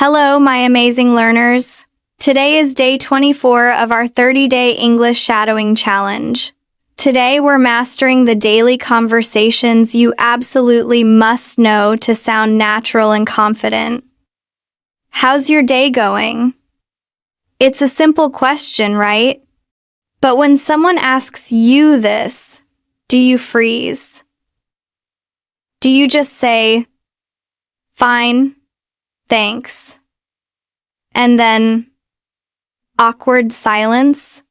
Hello, my amazing learners. Today is day 24 of our 30-day English shadowing challenge. Today we're mastering the daily conversations you absolutely must know to sound natural and confident. How's your day going? It's a simple question, right? But when someone asks you this, do you freeze? Do you just say, "Fine, thanks," and then awkward silence?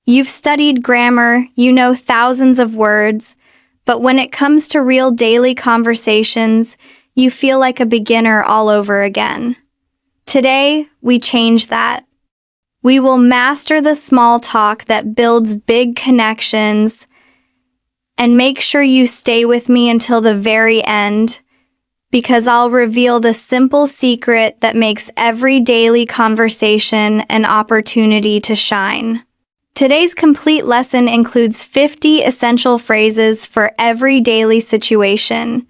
You've studied grammar, you know thousands of words, but when it comes to real daily conversations, you feel like a beginner all over again. Today, we change that. We will master the small talk that builds big connections, and make sure you stay with me until the very end, because I'll reveal the simple secret that makes every daily conversation an opportunity to shine. Today's complete lesson includes 50 essential phrases for every daily situation,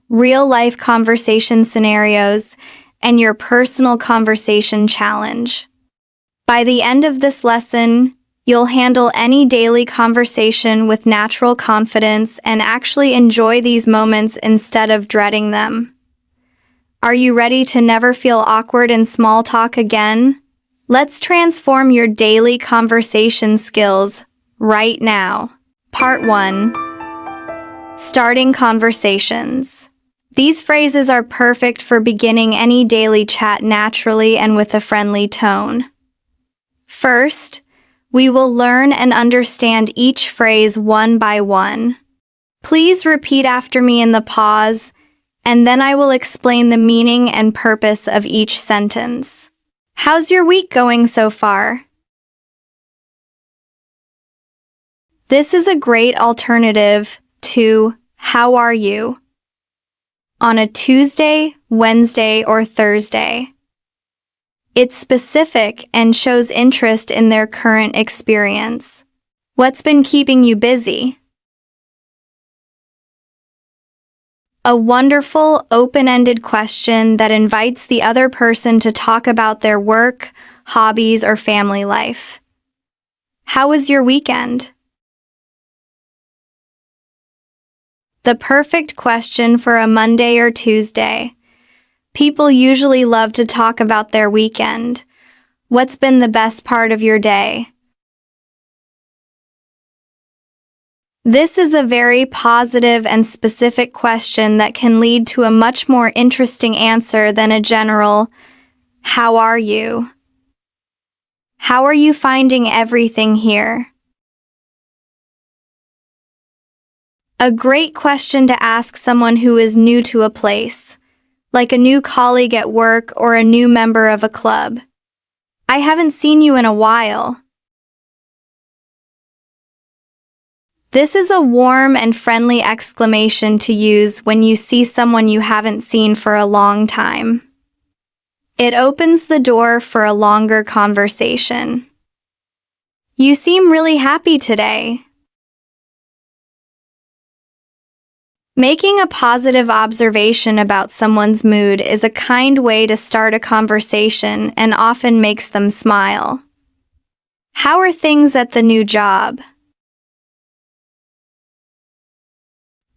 real-life conversation scenarios, and your personal conversation challenge. By the end of this lesson, you'll handle any daily conversation with natural confidence and actually enjoy these moments instead of dreading them. Are you ready to never feel awkward in small talk again? Let's transform your daily conversation skills right now. Part 1. Starting conversations. These phrases are perfect for beginning any daily chat naturally and with a friendly tone. First, we will learn and understand each phrase one by one. Please repeat after me in the pause, and then I will explain the meaning and purpose of each sentence. How's your week going so far? This is a great alternative to "How are you?" on a Tuesday, Wednesday, or Thursday. It's specific and shows interest in their current experience. What's been keeping you busy? A wonderful, open-ended question that invites the other person to talk about their work, hobbies, or family life. How was your weekend? The perfect question for a Monday or Tuesday. People usually love to talk about their weekend. What's been the best part of your day? This is a very positive and specific question that can lead to a much more interesting answer than a general, "How are you?" How are you finding everything here? A great question to ask someone who is new to a place, like a new colleague at work or a new member of a club. "I haven't seen you in a while." This is a warm and friendly exclamation to use when you see someone you haven't seen for a long time. It opens the door for a longer conversation. "You seem really happy today." Making a positive observation about someone's mood is a kind way to start a conversation and often makes them smile. "How are things at the new job?"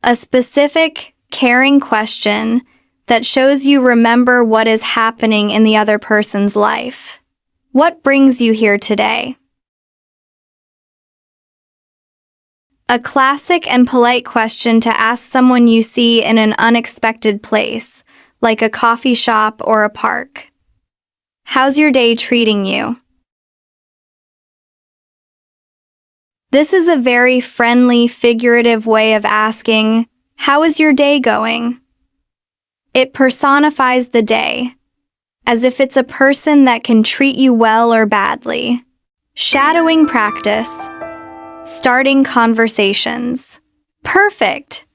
A specific, caring question that shows you remember what is happening in the other person's life. "What brings you here today?" A classic and polite question to ask someone you see in an unexpected place, like a coffee shop or a park. "How's your day treating you?" This is a very friendly, figurative way of asking, "How is your day going?" It personifies the day, as if it's a person that can treat you well or badly. Shadowing practice. Starting conversations. Perfect!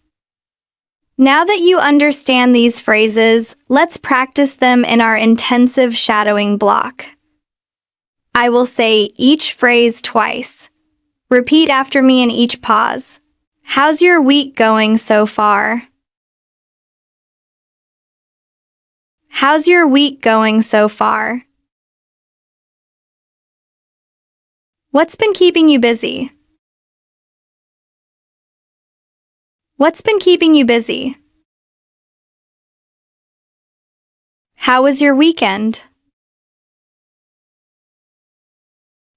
Now that you understand these phrases, let's practice them in our intensive shadowing block. I will say each phrase twice. Repeat after me in each pause. How's your week going so far? How's your week going so far? What's been keeping you busy? What's been keeping you busy? How was your weekend?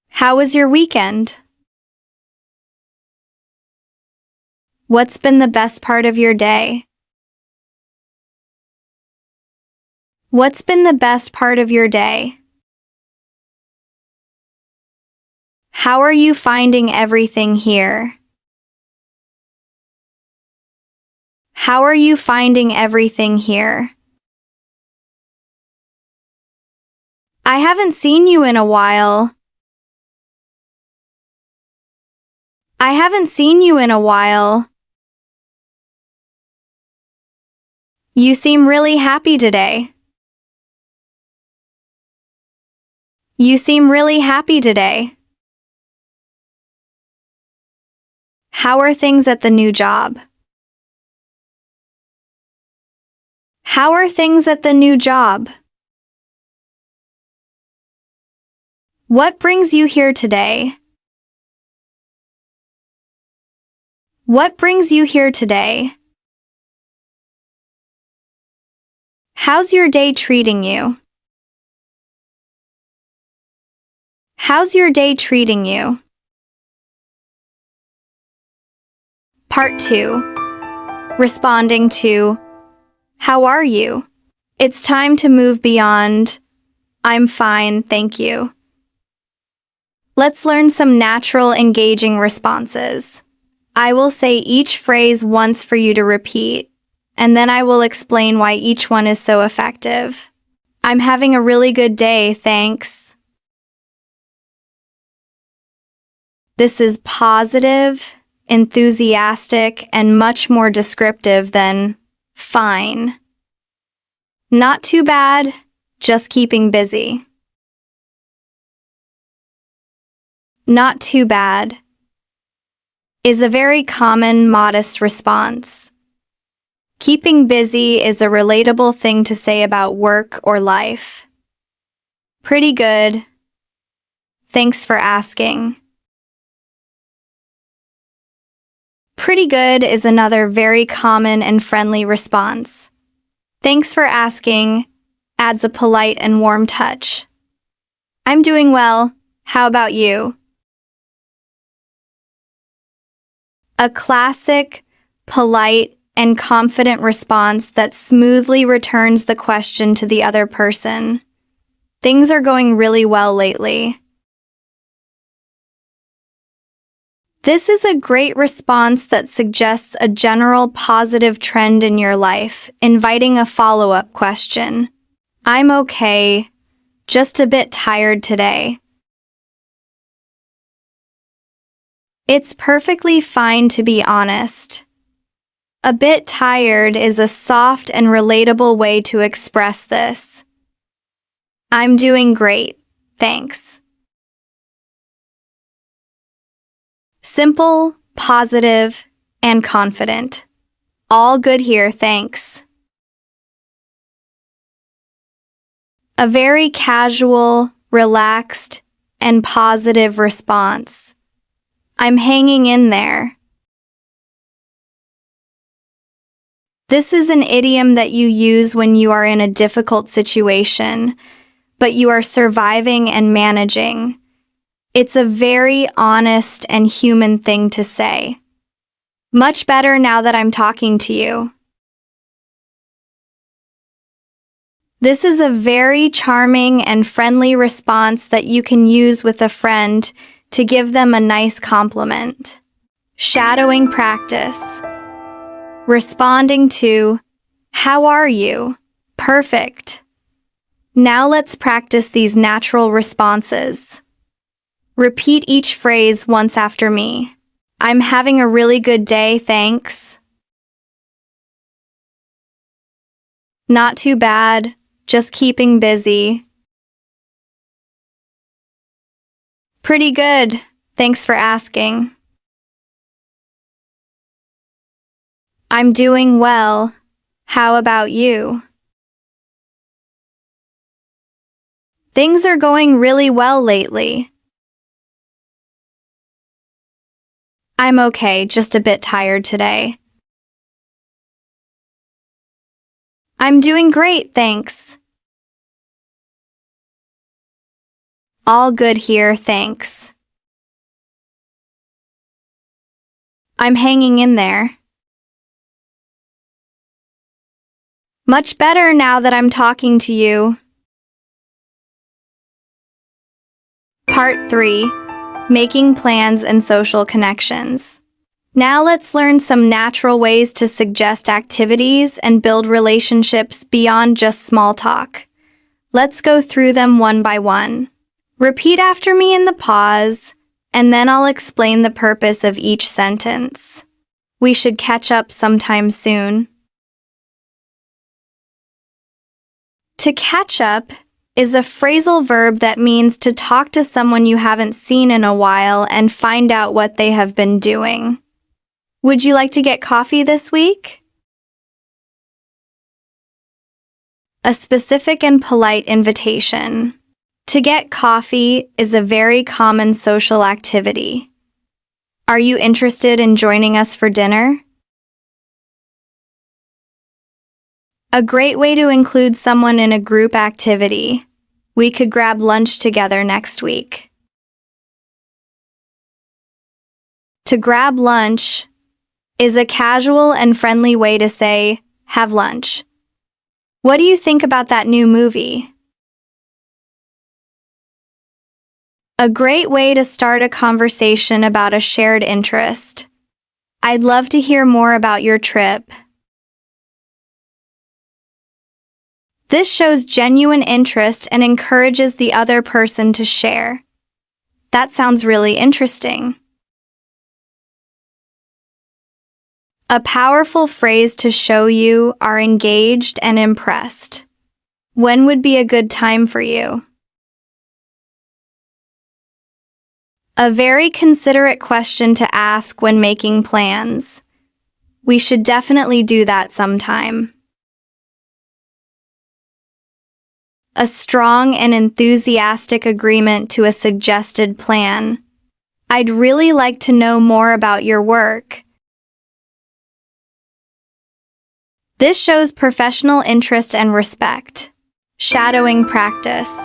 How was your weekend? What's been the best part of your day? What's been the best part of your day? How are you finding everything here? How are you finding everything here? I haven't seen you in a while. I haven't seen you in a while. You seem really happy today. You seem really happy today. How are things at the new job? How are things at the new job? What brings you here today? What brings you here today? How's your day treating you? How's your day treating you? Part 2. Responding to, how are you? It's time to move beyond, I'm fine, thank you. Let's learn some natural, engaging responses. I will say each phrase once for you to repeat, and then I will explain why each one is so effective. I'm having a really good day, thanks. This is positive, enthusiastic, and much more descriptive than fine. Not too bad, just keeping busy. Not too bad is a very common, modest response. Keeping busy is a relatable thing to say about work or life. Pretty good. Thanks for asking. Pretty good is another very common and friendly response. Thanks for asking adds a polite and warm touch. I'm doing well. How about you? A classic, polite, and confident response that smoothly returns the question to the other person. Things are going really well lately. This is a great response that suggests a general positive trend in your life, inviting a follow-up question. I'm okay, just a bit tired today. It's perfectly fine to be honest. A bit tired is a soft and relatable way to express this. I'm doing great, thanks. Simple, positive, and confident. All good here, thanks. A very casual, relaxed, and positive response. I'm hanging in there. This is an idiom that you use when you are in a difficult situation, but you are surviving and managing. It's a very honest and human thing to say. Much better now that I'm talking to you. This is a very charming and friendly response that you can use with a friend to give them a nice compliment. Shadowing practice. Responding to, how are you? Perfect. Now let's practice these natural responses. Repeat each phrase once after me. I'm having a really good day, thanks. Not too bad, just keeping busy. Pretty good, thanks for asking. I'm doing well. How about you? Things are going really well lately. I'm okay, just a bit tired today. I'm doing great, thanks. All good here, thanks. I'm hanging in there. Much better now that I'm talking to you. Part 3. Making plans and social connections. Now let's learn some natural ways to suggest activities and build relationships beyond just small talk. Let's go through them one by one. Repeat after me in the pause, and then I'll explain the purpose of each sentence. We should catch up sometime soon. To catch up is a phrasal verb that means to talk to someone you haven't seen in a while and find out what they have been doing. Would you like to get coffee this week? A specific and polite invitation. To get coffee is a very common social activity. Are you interested in joining us for dinner? A great way to include someone in a group activity. We could grab lunch together next week. To grab lunch is a casual and friendly way to say, have lunch. What do you think about that new movie? A great way to start a conversation about a shared interest. I'd love to hear more about your trip. This shows genuine interest and encourages the other person to share. That sounds really interesting. A powerful phrase to show you are engaged and impressed. When would be a good time for you? A very considerate question to ask when making plans. We should definitely do that sometime. A strong and enthusiastic agreement to a suggested plan. I'd really like to know more about your work. This shows professional interest and respect. Shadowing practice.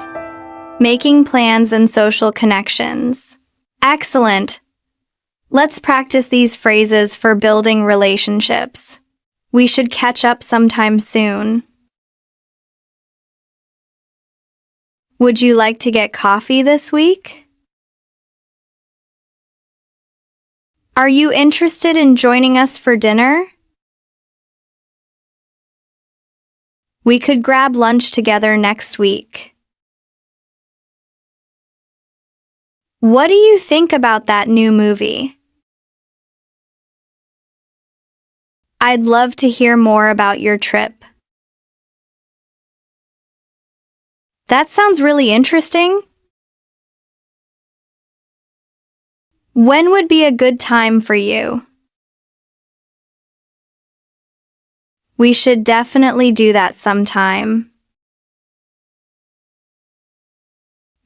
Making plans and social connections. Excellent. Let's practice these phrases for building relationships. We should catch up sometime soon. Would you like to get coffee this week? Are you interested in joining us for dinner? We could grab lunch together next week. What do you think about that new movie? I'd love to hear more about your trip. That sounds really interesting. When would be a good time for you? We should definitely do that sometime.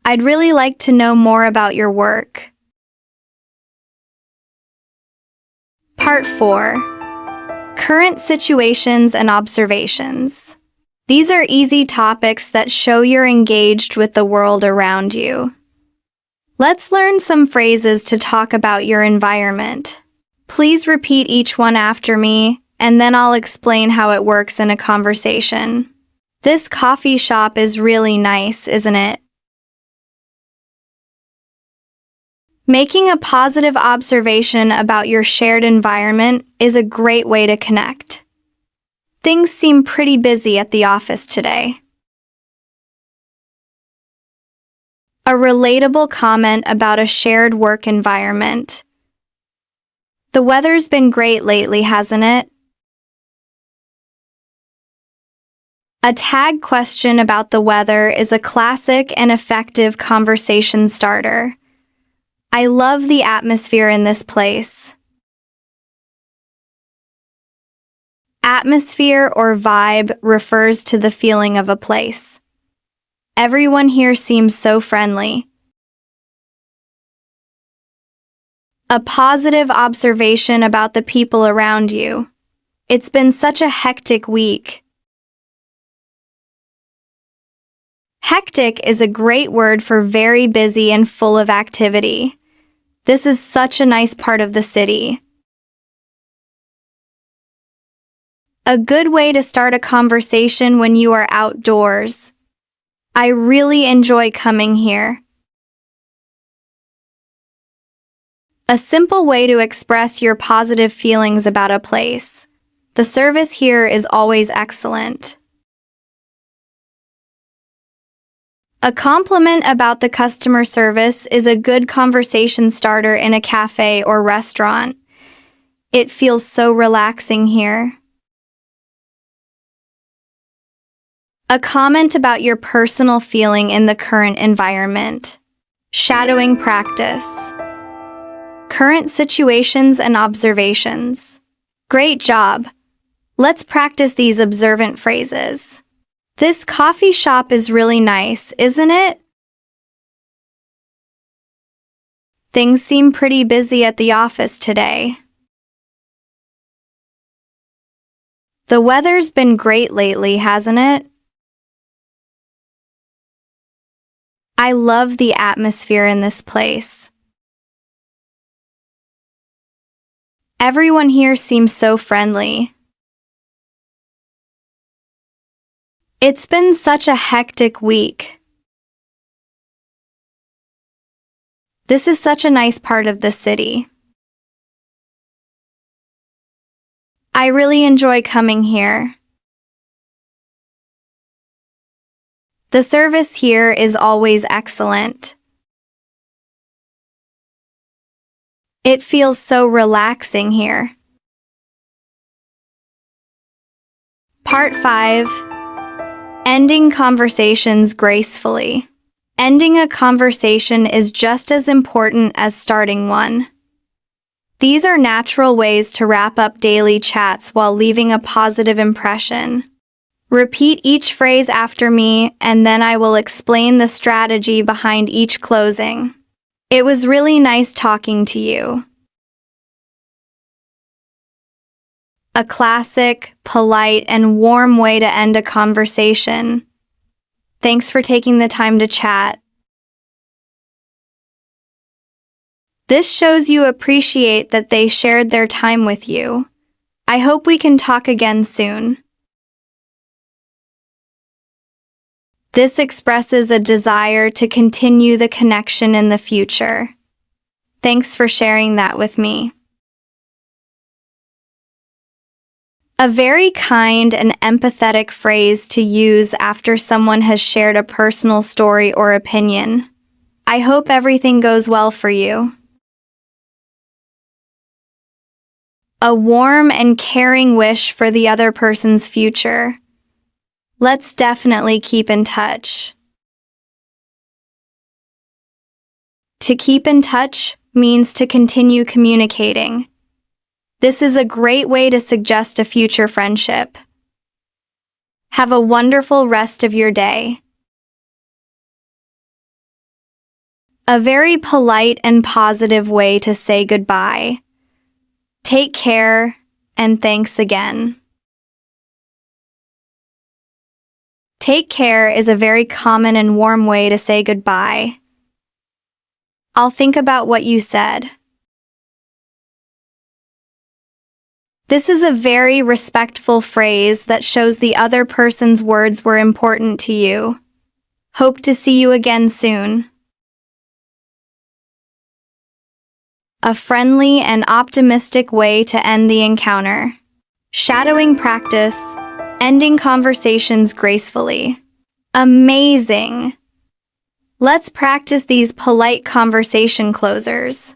I'd really like to know more about your work. Part 4. Current situations and observations. These are easy topics that show you're engaged with the world around you. Let's learn some phrases to talk about your environment. Please repeat each one after me, and then I'll explain how it works in a conversation. This coffee shop is really nice, isn't it? Making a positive observation about your shared environment is a great way to connect. Things seem pretty busy at the office today. A relatable comment about a shared work environment. The weather's been great lately, hasn't it? A tag question about the weather is a classic and effective conversation starter. I love the atmosphere in this place. Atmosphere or vibe refers to the feeling of a place. Everyone here seems so friendly. A positive observation about the people around you. It's been such a hectic week. Hectic is a great word for very busy and full of activity. This is such a nice part of the city. A good way to start a conversation when you are outdoors. I really enjoy coming here. A simple way to express your positive feelings about a place. The service here is always excellent. A compliment about the customer service is a good conversation starter in a cafe or restaurant. It feels so relaxing here. A comment about your personal feeling in the current environment. Shadowing practice. Current situations and observations. Great job. Let's practice these observant phrases. This coffee shop is really nice, isn't it? Things seem pretty busy at the office today. The weather's been great lately, hasn't it? I love the atmosphere in this place. Everyone here seems so friendly. It's been such a hectic week. This is such a nice part of the city. I really enjoy coming here. The service here is always excellent. It feels so relaxing here. Part 5. Ending conversations gracefully. Ending a conversation is just as important as starting one. These are natural ways to wrap up daily chats while leaving a positive impression. Repeat each phrase after me, and then I will explain the strategy behind each closing. It was really nice talking to you. A classic, polite, and warm way to end a conversation. Thanks for taking the time to chat. This shows you appreciate that they shared their time with you. I hope we can talk again soon. This expresses a desire to continue the connection in the future. Thanks for sharing that with me. A very kind and empathetic phrase to use after someone has shared a personal story or opinion. I hope everything goes well for you. A warm and caring wish for the other person's future. Let's definitely keep in touch. To keep in touch means to continue communicating. This is a great way to suggest a future friendship. Have a wonderful rest of your day. A very polite and positive way to say goodbye. Take care, and thanks again. Take care is a very common and warm way to say goodbye. I'll think about what you said. This is a very respectful phrase that shows the other person's words were important to you. Hope to see you again soon. A friendly and optimistic way to end the encounter. Shadowing practice. Ending conversations gracefully. Amazing! Let's practice these polite conversation closers.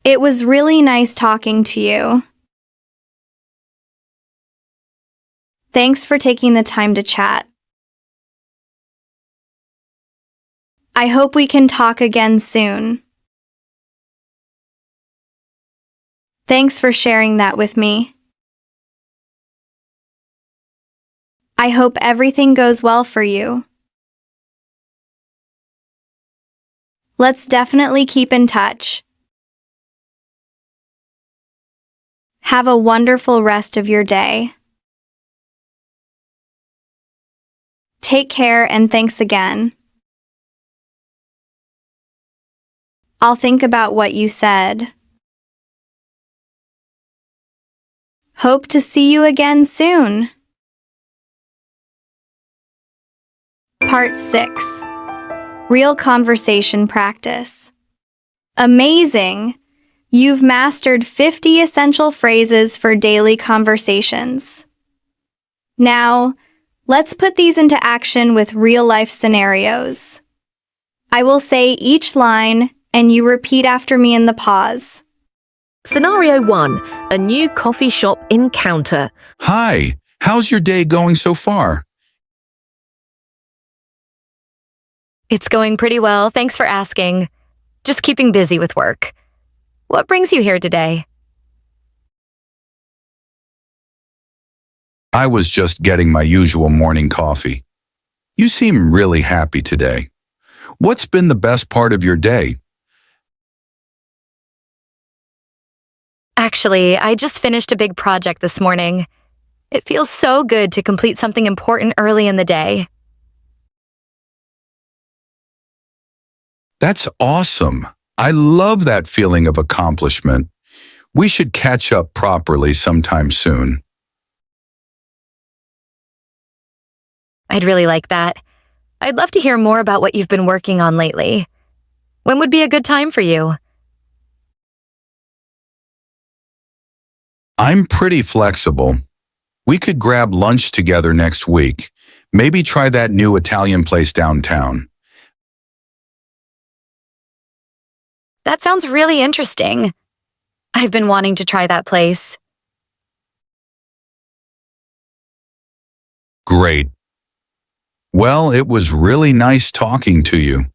It was really nice talking to you. Thanks for taking the time to chat. I hope we can talk again soon. Thanks for sharing that with me. I hope everything goes well for you. Let's definitely keep in touch. Have a wonderful rest of your day. Take care and thanks again. I'll think about what you said. Hope to see you again soon. Part 6. Real Conversation Practice. Amazing! You've mastered 50 essential phrases for daily conversations. Now, let's put these into action with real-life scenarios. I will say each line, and you repeat after me in the pause. Scenario 1. A new coffee shop encounter. Hi, how's your day going so far? It's going pretty well, thanks for asking. Just keeping busy with work. What brings you here today? I was just getting my usual morning coffee. You seem really happy today. What's been the best part of your day? Actually, I just finished a big project this morning. It feels so good to complete something important early in the day. That's awesome. I love that feeling of accomplishment. We should catch up properly sometime soon. I'd really like that. I'd love to hear more about what you've been working on lately. When would be a good time for you? I'm pretty flexible. We could grab lunch together next week. Maybe try that new Italian place downtown. That sounds really interesting. I've been wanting to try that place. Great. Well, it was really nice talking to you.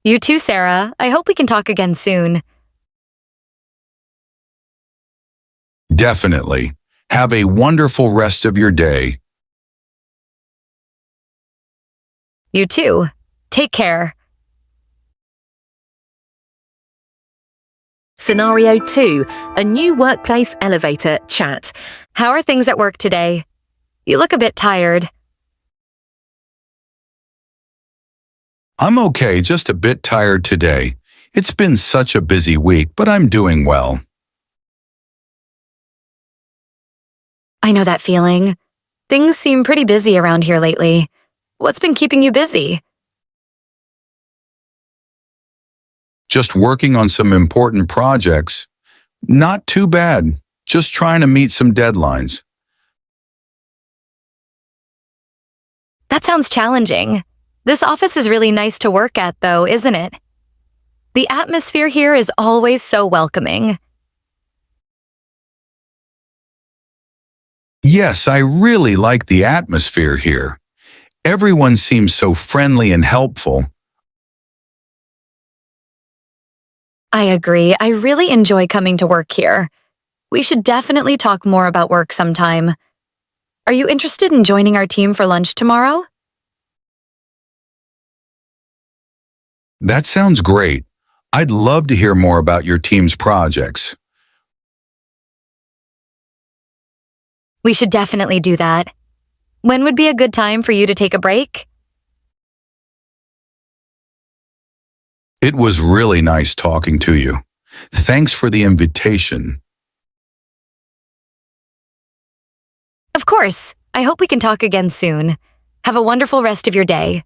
You too, Sarah. I hope we can talk again soon. Definitely. Have a wonderful rest of your day. You too. Take care. Scenario 2. A new workplace elevator chat. How are things at work today? You look a bit tired. I'm okay, just a bit tired today. It's been such a busy week, but I'm doing well. I know that feeling. Things seem pretty busy around here lately. What's been keeping you busy? Just working on some important projects. Not too bad, just trying to meet some deadlines. That sounds challenging. This office is really nice to work at, though, isn't it? The atmosphere here is always so welcoming. Yes, I really like the atmosphere here. Everyone seems so friendly and helpful. I agree. I really enjoy coming to work here. We should definitely talk more about work sometime. Are you interested in joining our team for lunch tomorrow? That sounds great. I'd love to hear more about your team's projects. We should definitely do that. When would be a good time for you to take a break? It was really nice talking to you. Thanks for the invitation. Of course. I hope we can talk again soon. Have a wonderful rest of your day.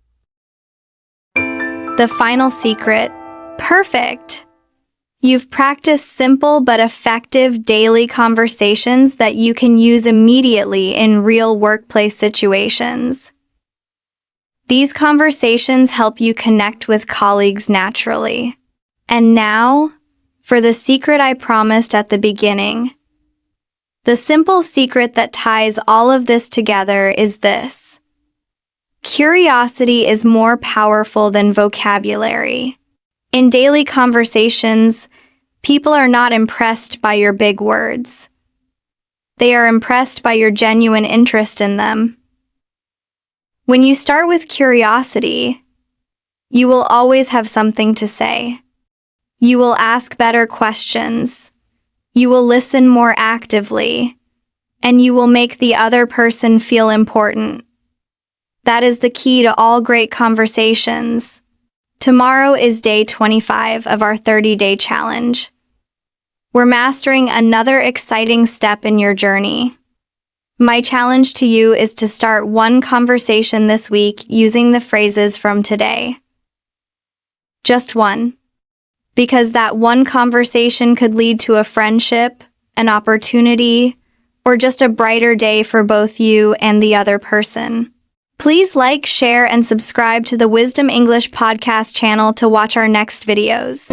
The final secret. Perfect! You've practiced simple but effective daily conversations that you can use immediately in real workplace situations. These conversations help you connect with colleagues naturally. And now, for the secret I promised at the beginning. The simple secret that ties all of this together is this. Curiosity is more powerful than vocabulary. In daily conversations, people are not impressed by your big words. They are impressed by your genuine interest in them. When you start with curiosity, you will always have something to say. You will ask better questions. You will listen more actively, and you will make the other person feel important. That is the key to all great conversations. Tomorrow is day 25 of our 30-day challenge. We're mastering another exciting step in your journey. My challenge to you is to start one conversation this week using the phrases from today. Just one. Because that one conversation could lead to a friendship, an opportunity, or just a brighter day for both you and the other person. Please like, share, and subscribe to the Wisdom English podcast channel to watch our next videos.